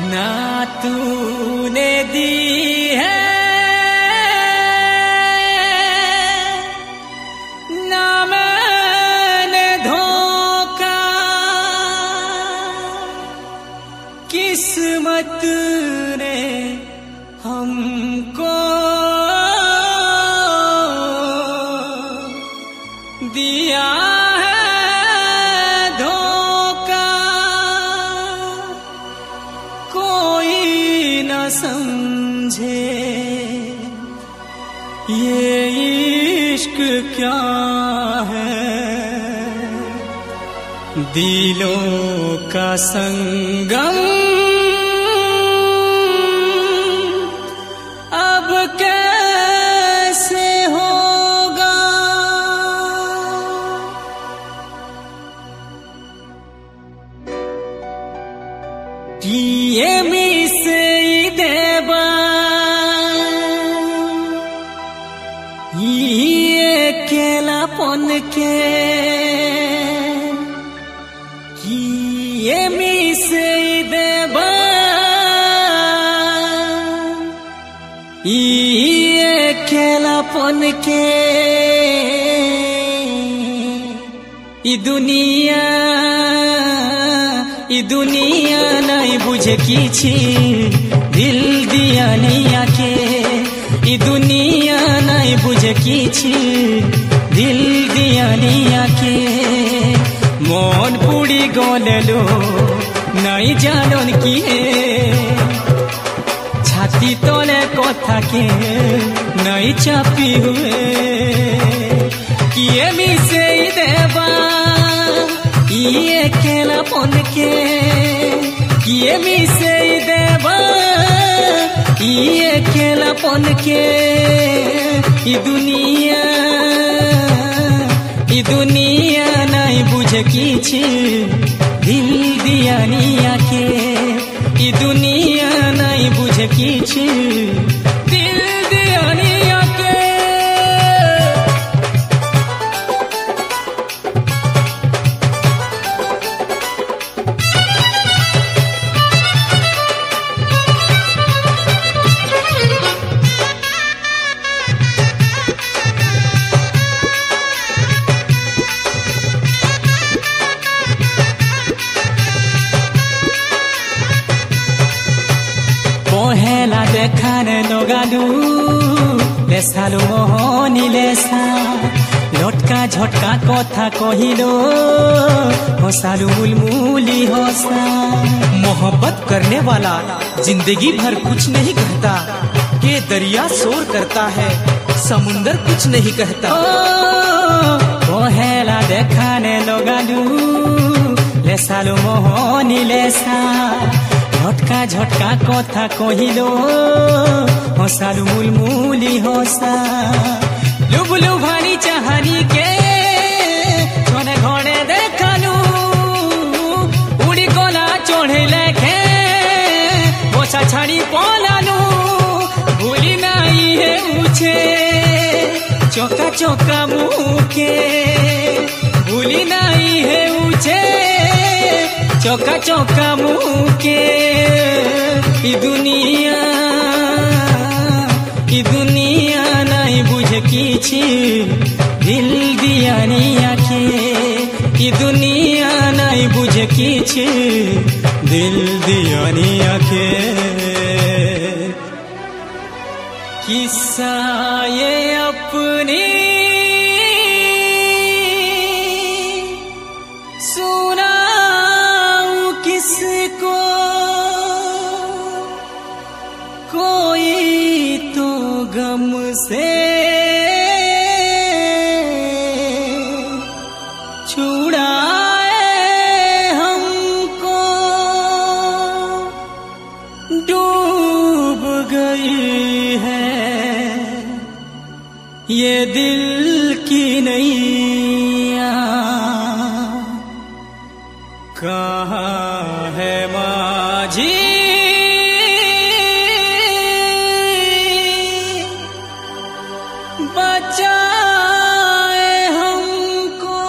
ना तूने दी है ना मैंने धोखा, किस्मत ने हमको दिया समझे ये इश्क क्या है, दिलों का संगम अब कैसे होगा। ये मिसे अकेलापन के ये मिसे देबा, ये अकेलापन के ई दुनिया नहीं बुझे किछि दिल दियानिया के, ई दुनिया नहीं बुझे किछि दिल दियानिया के। मन पुड़ी गलो नहीं जानन किए, छाती तले कथा के नहीं चापी हुए, किए मिसे देवा ये अकेलापन के, किए मिसे देवा ये अकेलापन के। ई दुनिया नहीं बुझे किछि दिल दियानिया के, ई दुनिया नहीं बुझे किछि दिल दियानिया के। पहेला देखाने लगालू लेसालू मोहनी लेसा, लटका झटका कथा कहिलो हंसालू मुलमुली हंसा। मोहब्बत करने वाला जिंदगी भर कुछ नहीं कहता, के दरिया शोर करता है समुंदर कुछ नहीं कहता। पहेला देखाने लगालू लेसालू मोहनी लेसा, झटका झटका कथा कहिलो हंसालू मुलमुली हंसा। लुबलु भानी चाहानी के छने घणे देखालू, उड़ी गला चढ़े लेखे बसा छाड़ी पलालू। भूली नहीं है मुझे चौका चौका मुँह के, भूली नहीं है मुझे चौका चौका मुँह के। ई दुनिया नहीं बुझे किछि दिल दियानिया के, ई दुनिया नहीं बुझे किछि दिल दियानिया के। किस्सा ये अपनी किसको कोई तो गम से छुड़ाए हमको, डूब गई है ये दिल की नैया, कहाँ है माझी बचाए हमको।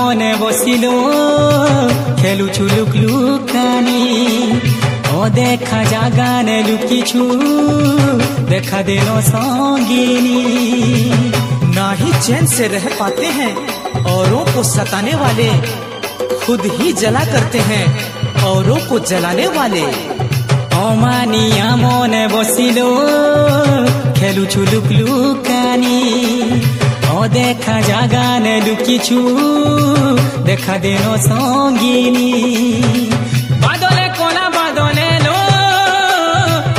মনে বসিল খেলুছু লুক লুকানি ও দেখা জাগানে লুকিছু দেখা দিল সঙ্গিনী ना ही चैन से रह पाते हैं औरों को सताने वाले, खुद ही जला करते हैं औरों को जलाने वाले। অমানিয়া মনে বসিল খেলুছু লুক লুকানি ও দেখা জাগানে লুকিছু দেখা দিল সঙ্গিনী বাদলে কোনা বাদলে লো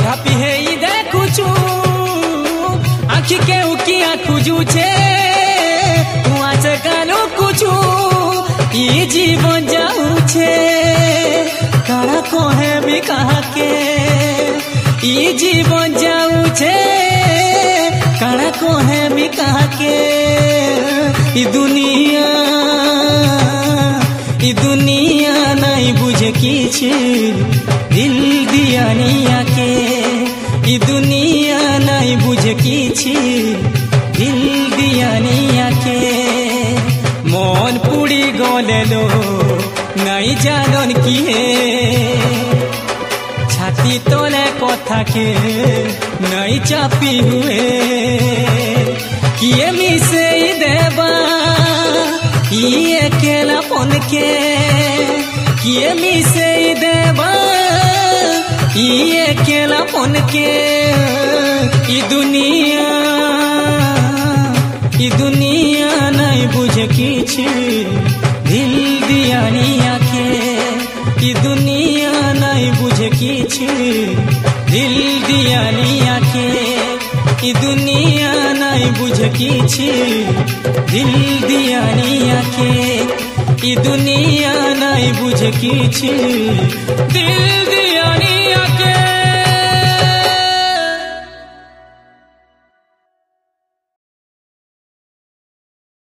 ঢাপি হেই দেখুছু আখি কে উকিয়া খুঁজুছে কুয়াছে কালো কুছু ই জীবন যাউছে কারা কহে বি কাহাকে ই জীবন যাউছে কারা কহে বি কাহাকে ই দুনিয়া নাই বুঝে কিছু দিল দিয়ানিয়াকে ই দুনিয়া নাই বুঝে কিছু দিল দিয়ানিয়াকে মন পুড়ি গলেলো নাই জানন কি হে ছাতি তোলে কথাকে নাই চাপি হুয়ে কিয়ে মিশে দেবা ইয়ে কেলা পনকে কিয়ে মিশে দেবা ইয়ে কেলা পনকে ই দুনিয়া নাই বুঝে কিছু দিল দিয়ানিয়াকে ই দুনিয়া নাই বুঝে কিছু দিল দিয়ানিয়াকে ই দুনিয়া নাই বুঝে কিছু দিল দিয়ানিয়াকে ই দুনিয়া নাই বুঝে কিছু দিল